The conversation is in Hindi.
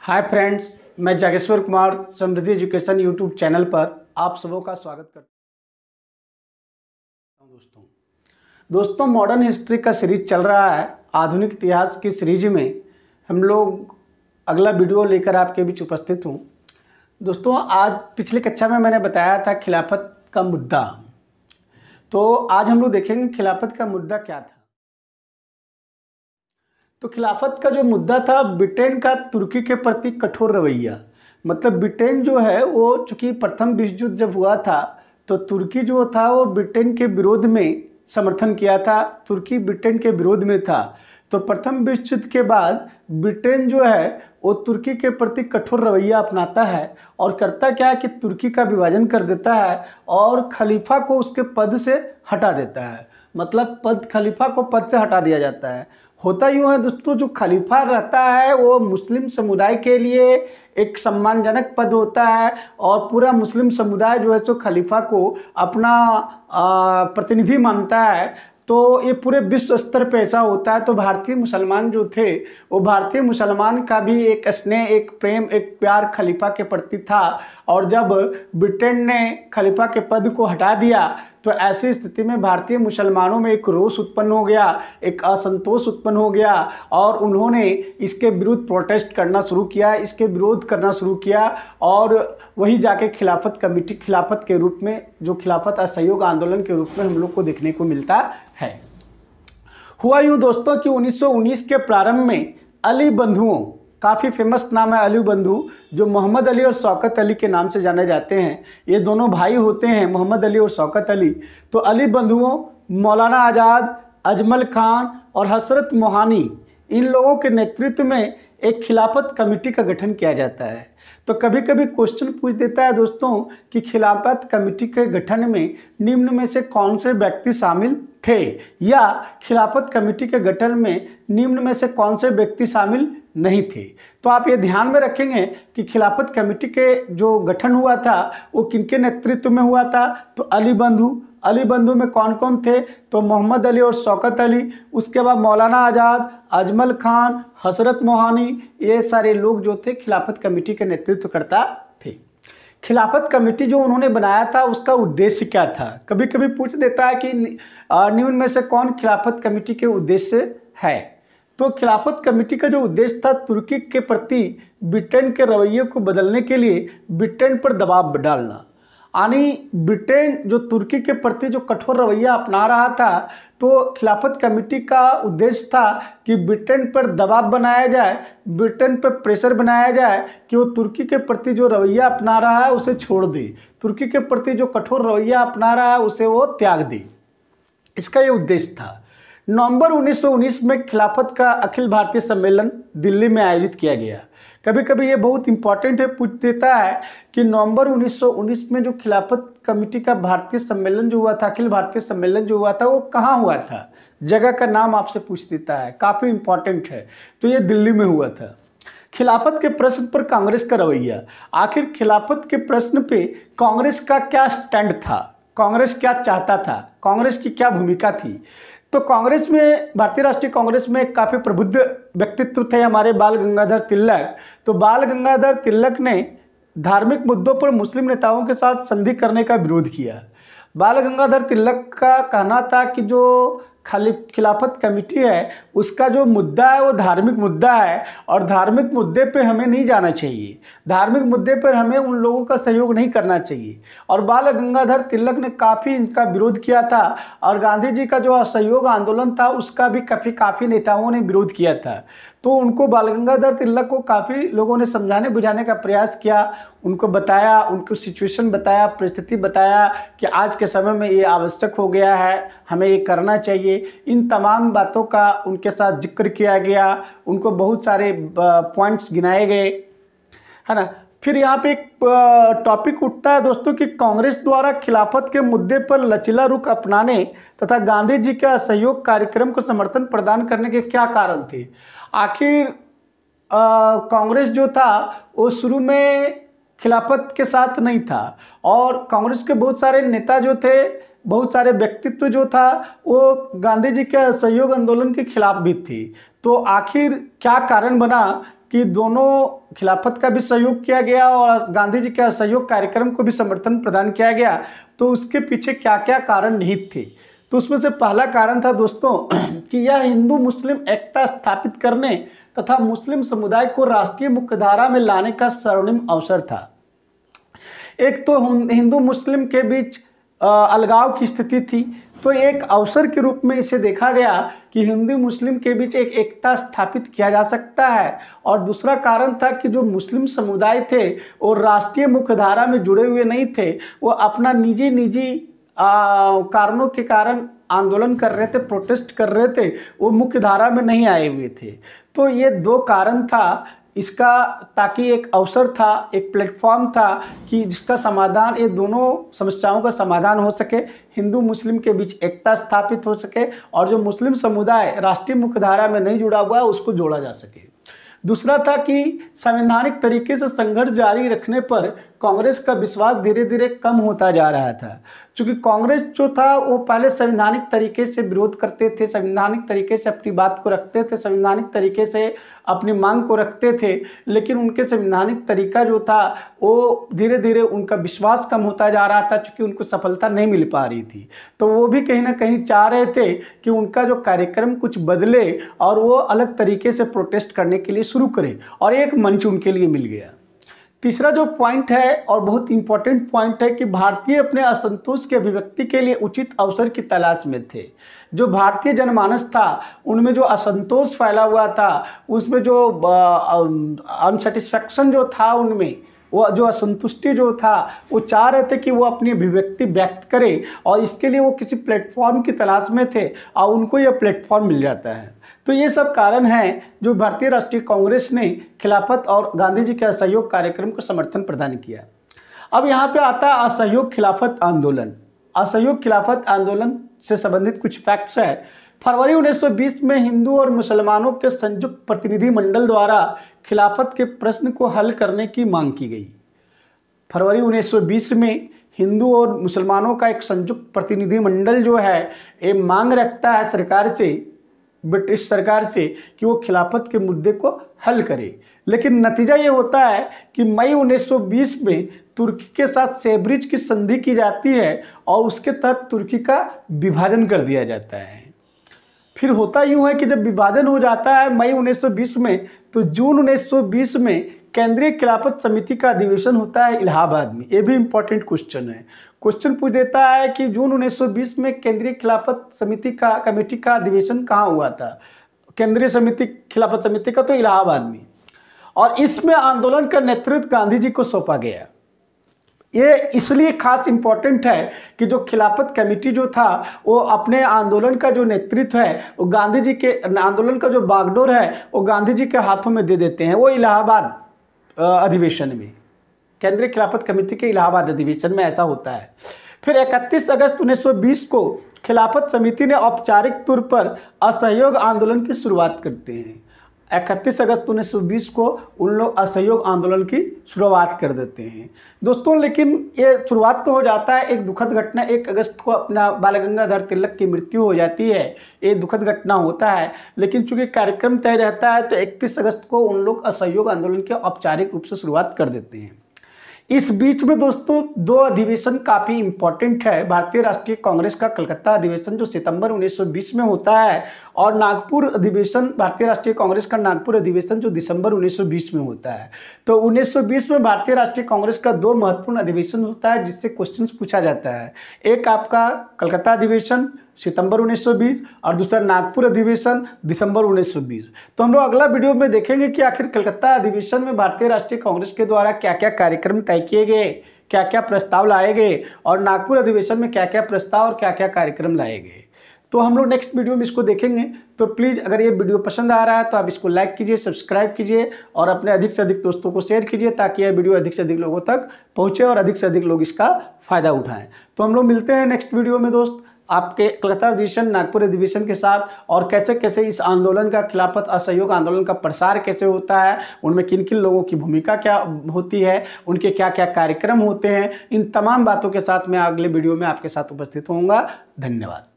हाय फ्रेंड्स, मैं जागेश्वर कुमार समृद्धि एजुकेशन यूट्यूब चैनल पर आप सबों का स्वागत करता हूं। दोस्तों मॉडर्न हिस्ट्री का सीरीज चल रहा है। आधुनिक इतिहास की सीरीज में हम लोग अगला वीडियो लेकर आपके बीच उपस्थित हूं। दोस्तों आज पिछली कक्षा में मैंने बताया था खिलाफत का मुद्दा, तो आज हम लोग देखेंगे खिलाफत का मुद्दा क्या था। तो खिलाफत का जो मुद्दा था, ब्रिटेन का तुर्की के प्रति कठोर रवैया। मतलब ब्रिटेन जो है वो, चूँकि प्रथम विश्व युद्ध जब हुआ था तो तुर्की जो था वो ब्रिटेन के विरोध में समर्थन किया था। तुर्की ब्रिटेन के विरोध में था। तो प्रथम विश्व युद्ध के बाद ब्रिटेन जो है वो तुर्की के प्रति कठोर रवैया अपनाता है और करता क्या है कि तुर्की का विभाजन कर देता है और खलीफा को उसके पद से हटा देता है। मतलब खलीफा को पद से हटा दिया जाता है। होता यूँ है दोस्तों, जो खलीफा रहता है वो मुस्लिम समुदाय के लिए एक सम्मानजनक पद होता है और पूरा मुस्लिम समुदाय जो है सो खलीफा को अपना प्रतिनिधि मानता है। तो ये पूरे विश्व स्तर पे ऐसा होता है। तो भारतीय मुसलमान जो थे वो भारतीय मुसलमान का भी एक स्नेह, एक प्रेम, एक प्यार खलीफा के प्रति था। और जब ब्रिटेन ने खलीफा के पद को हटा दिया तो ऐसी स्थिति में भारतीय मुसलमानों में एक रोष उत्पन्न हो गया, एक असंतोष उत्पन्न हो गया और उन्होंने इसके विरुद्ध प्रोटेस्ट करना शुरू किया, इसके विरोध करना शुरू किया। और वही जाके खिलाफत कमेटी, खिलाफत के रूप में, जो खिलाफत असहयोग आंदोलन के रूप में हम लोग को देखने को मिलता है। हुआ यूँ दोस्तों कि 1919 के प्रारंभ में अली बंधुओं, काफ़ी फेमस नाम है अली बंधु, जो मोहम्मद अली और शौकत अली के नाम से जाने जाते हैं। ये दोनों भाई होते हैं, मोहम्मद अली और शौकत अली। तो अली बंधुओं, मौलाना आज़ाद, अजमल खान और हसरत मोहानी, इन लोगों के नेतृत्व में एक खिलाफत कमेटी का गठन किया जाता है। तो कभी कभी क्वेश्चन पूछ देता है दोस्तों कि खिलाफत कमेटी के गठन में निम्न में से कौन से व्यक्ति शामिल थे, या खिलाफत कमेटी के गठन में निम्न में से कौन से व्यक्ति शामिल नहीं थे। तो आप ये ध्यान में रखेंगे कि खिलाफत कमेटी के जो गठन हुआ था वो किनके नेतृत्व में हुआ था। तो अली बंधु में कौन कौन थे? तो मोहम्मद अली और शौकत अली, उसके बाद मौलाना आज़ाद, अजमल खान, हसरत मोहानी, ये सारे लोग जो थे खिलाफत कमेटी के नेतृत्व करता थे। खिलाफत कमेटी जो उन्होंने बनाया था उसका उद्देश्य क्या था? कभी कभी पूछ देता है कि निम्न में से कौन खिलाफत कमेटी के उद्देश्य है। तो खिलाफत कमेटी का जो उद्देश्य था, तुर्की के प्रति ब्रिटेन के रवैये को बदलने के लिए ब्रिटेन पर दबाव डालना। यानी ब्रिटेन जो तुर्की के प्रति जो कठोर रवैया अपना रहा था, तो खिलाफत कमेटी का उद्देश्य था कि ब्रिटेन पर दबाव बनाया जाए, ब्रिटेन पर प्रेशर बनाया जाए कि वो तुर्की के प्रति जो रवैया अपना रहा है उसे छोड़ दे, तुर्की के प्रति जो कठोर रवैया अपना रहा है उसे वो त्याग दे। इसका ये उद्देश्य था। नवंबर 1919 में खिलाफत का अखिल भारतीय सम्मेलन दिल्ली में आयोजित किया गया। कभी कभी ये बहुत इंपॉर्टेंट है, पूछ देता है कि नवंबर 1919 में जो खिलाफत कमेटी का भारतीय सम्मेलन जो हुआ था, अखिल भारतीय सम्मेलन जो हुआ था, वो कहाँ हुआ था? जगह का नाम आपसे पूछ देता है, काफ़ी इंपॉर्टेंट है। तो ये दिल्ली में हुआ था। खिलाफत के प्रश्न पर कांग्रेस का रवैया। आखिर खिलाफत के प्रश्न पे कांग्रेस का क्या स्टैंड था? कांग्रेस क्या चाहता था? कांग्रेस की क्या भूमिका थी? तो कांग्रेस में, भारतीय राष्ट्रीय कांग्रेस में काफ़ी प्रबुद्ध व्यक्तित्व थे हमारे बाल गंगाधर तिलक। तो बाल गंगाधर तिलक ने धार्मिक मुद्दों पर मुस्लिम नेताओं के साथ संधि करने का विरोध किया। बाल गंगाधर तिलक का कहना था कि जो खिलाफत कमेटी है उसका जो मुद्दा है वो धार्मिक मुद्दा है और धार्मिक मुद्दे पे हमें नहीं जाना चाहिए, धार्मिक मुद्दे पर हमें उन लोगों का सहयोग नहीं करना चाहिए। और बाल गंगाधर तिलक ने काफ़ी इनका विरोध किया था और गांधी जी का जो असहयोग आंदोलन था उसका भी काफ़ी नेताओं ने विरोध किया था। तो उनको, बाल गंगाधर तिलक को काफ़ी लोगों ने समझाने बुझाने का प्रयास किया, उनको बताया, उनको सिचुएशन बताया, परिस्थिति बताया कि आज के समय में ये आवश्यक हो गया है, हमें ये करना चाहिए। इन तमाम बातों का उनके साथ जिक्र किया गया, उनको बहुत सारे पॉइंट्स गिनाए गए, है ना। फिर यहाँ पे एक टॉपिक उठता है दोस्तों कि कांग्रेस द्वारा खिलाफत के मुद्दे पर लचीला रुख अपनाने तथा गांधी जी के असहयोग कार्यक्रम को समर्थन प्रदान करने के क्या कारण थे? आखिर कांग्रेस जो था वो शुरू में खिलाफत के साथ नहीं था और कांग्रेस के बहुत सारे नेता जो थे, बहुत सारे व्यक्तित्व जो था वो गांधी जी के असहयोग आंदोलन के खिलाफ भी थी। तो आखिर क्या कारण बना कि दोनों खिलाफत का भी सहयोग किया गया और गांधी जी के असहयोग कार्यक्रम को भी समर्थन प्रदान किया गया, तो उसके पीछे क्या क्या कारण निहित थे। तो उसमें से पहला कारण था दोस्तों कि यह हिंदू मुस्लिम एकता स्थापित करने तथा मुस्लिम समुदाय को राष्ट्रीय मुख्यधारा में लाने का स्वर्णिम अवसर था। एक तो हिंदू मुस्लिम के बीच अलगाव की स्थिति थी, तो एक अवसर के रूप में इसे देखा गया कि हिंदू मुस्लिम के बीच एक एकता स्थापित किया जा सकता है। और दूसरा कारण था कि जो मुस्लिम समुदाय थे वो राष्ट्रीय मुख्यधारा में जुड़े हुए नहीं थे, वो अपना निजी कारणों के कारण आंदोलन कर रहे थे, प्रोटेस्ट कर रहे थे, वो मुख्य धारा में नहीं आए हुए थे। तो ये दो कारण था इसका, ताकि एक अवसर था, एक प्लेटफॉर्म था कि जिसका समाधान, ये दोनों समस्याओं का समाधान हो सके, हिंदू मुस्लिम के बीच एकता स्थापित हो सके और जो मुस्लिम समुदाय राष्ट्रीय मुख्यधारा में नहीं जुड़ा हुआ है उसको जोड़ा जा सके। दूसरा था कि संवैधानिक तरीके से संघर्ष जारी रखने पर कांग्रेस का विश्वास धीरे धीरे कम होता जा रहा था, क्योंकि कांग्रेस जो था वो पहले संवैधानिक तरीके से विरोध करते थे, संवैधानिक तरीके से अपनी बात को रखते थे, संवैधानिक तरीके से अपनी मांग को रखते थे, लेकिन उनके संवैधानिक तरीका जो था वो धीरे धीरे उनका विश्वास कम होता जा रहा था, क्योंकि उनको सफलता नहीं मिल पा रही थी। तो वो भी कहीं ना कहीं चाह रहे थे कि उनका जो कार्यक्रम कुछ बदले और वो अलग तरीके से प्रोटेस्ट करने के लिए शुरू करें, और एक मंच उनके लिए मिल गया। तीसरा जो पॉइंट है और बहुत इंपॉर्टेंट पॉइंट है कि भारतीय अपने असंतोष के अभिव्यक्ति के लिए उचित अवसर की तलाश में थे। जो भारतीय जनमानस था उनमें जो असंतोष फैला हुआ था, उसमें जो अनसेटिस्फैक्शन जो था, उनमें वो जो असंतुष्टि जो था, वो चाह रहे थे कि वो अपनी अभिव्यक्ति व्यक्त करें, और इसके लिए वो किसी प्लेटफॉर्म की तलाश में थे और उनको यह प्लेटफॉर्म मिल जाता है। तो ये सब कारण हैं जो भारतीय राष्ट्रीय कांग्रेस ने खिलाफत और गांधी जी के असहयोग कार्यक्रम को समर्थन प्रदान किया। अब यहाँ पे आता है असहयोग खिलाफत आंदोलन। असहयोग खिलाफत आंदोलन से संबंधित कुछ फैक्ट्स है। फरवरी 1920 में हिंदू और मुसलमानों के संयुक्त प्रतिनिधि मंडल द्वारा खिलाफत के प्रश्न को हल करने की मांग की गई। फरवरी 1920 में हिंदू और मुसलमानों का एक संयुक्त प्रतिनिधि मंडल जो है ये मांग रखता है सरकार से, ब्रिटिश सरकार से, कि वो खिलाफत के मुद्दे को हल करे। लेकिन नतीजा ये होता है कि मई 1920 में तुर्की के साथ सेब्रिज की संधि की जाती है और उसके तहत तुर्की का विभाजन कर दिया जाता है। फिर होता यूँ है कि जब विभाजन हो जाता है मई 1920 में, तो जून 1920 में केंद्रीय खिलाफत समिति का अधिवेशन होता है इलाहाबाद में। ये भी इम्पोर्टेंट क्वेश्चन है। क्वेश्चन पूछ देता है कि जून 1920 में केंद्रीय खिलाफत समिति का कमेटी का अधिवेशन कहाँ हुआ था। केंद्रीय समिति खिलाफत समिति का तो इलाहाबाद में, और इसमें आंदोलन का नेतृत्व गांधी जी को सौंपा गया। ये इसलिए खास इम्पोर्टेंट है कि जो खिलाफत कमेटी जो था वो अपने आंदोलन का जो नेतृत्व है वो गांधी जी के, आंदोलन का जो बागडोर है वो गांधी जी के हाथों में दे देते हैं। वो इलाहाबाद अधिवेशन में, केंद्रीय खिलाफत कमेटी के इलाहाबाद अधिवेशन में ऐसा होता है। फिर 31 अगस्त 1920 को खिलाफत समिति ने औपचारिक तौर पर असहयोग आंदोलन की शुरुआत करते हैं। 31 अगस्त 1920 को उन लोग असहयोग आंदोलन की शुरुआत कर देते हैं दोस्तों। लेकिन ये शुरुआत तो हो जाता है, एक दुखद घटना 1 अगस्त को अपना बाल गंगाधर तिलक की मृत्यु हो जाती है। ये दुखद घटना होता है, लेकिन चूंकि कार्यक्रम तय रहता है तो 31 अगस्त को उन लोग असहयोग आंदोलन की औपचारिक रूप से शुरुआत कर देते हैं। इस बीच में दोस्तों 2 अधिवेशन काफ़ी इम्पोर्टेंट है। भारतीय राष्ट्रीय कांग्रेस का कलकत्ता अधिवेशन जो सितंबर 1920 में होता है, और नागपुर अधिवेशन, भारतीय राष्ट्रीय कांग्रेस का नागपुर अधिवेशन जो दिसंबर 1920 में होता है। तो 1920 में भारतीय राष्ट्रीय कांग्रेस का 2 महत्वपूर्ण अधिवेशन होता है जिससे क्वेश्चंस पूछा जाता है। एक आपका कलकत्ता अधिवेशन सितंबर 1920 और दूसरा नागपुर अधिवेशन दिसंबर 1920। तो हम लोग अगला वीडियो में देखेंगे कि आखिर कलकत्ता अधिवेशन में भारतीय राष्ट्रीय कांग्रेस के द्वारा क्या क्या कार्यक्रम तय किए गए, क्या क्या प्रस्ताव लाए गए, और नागपुर अधिवेशन में क्या क्या प्रस्ताव और क्या क्या कार्यक्रम लाए गए। तो हम लोग नेक्स्ट वीडियो में इसको देखेंगे। तो प्लीज़ अगर ये वीडियो पसंद आ रहा है तो आप इसको लाइक कीजिए, सब्सक्राइब कीजिए और अपने अधिक से अधिक दोस्तों को शेयर कीजिए, ताकि यह वीडियो अधिक से अधिक लोगों तक पहुँचे और अधिक से अधिक लोग इसका फ़ायदा उठाएं। तो हम लोग मिलते हैं नेक्स्ट वीडियो में दोस्त, आपके कलकत्ता अधिवेशन, नागपुर अधिवेशन के साथ, और कैसे कैसे इस आंदोलन का, खिलाफत असहयोग आंदोलन का प्रसार कैसे होता है, उनमें किन किन लोगों की भूमिका क्या होती है, उनके क्या क्या कार्यक्रम होते हैं, इन तमाम बातों के साथ मैं अगले वीडियो में आपके साथ उपस्थित होऊंगा। धन्यवाद।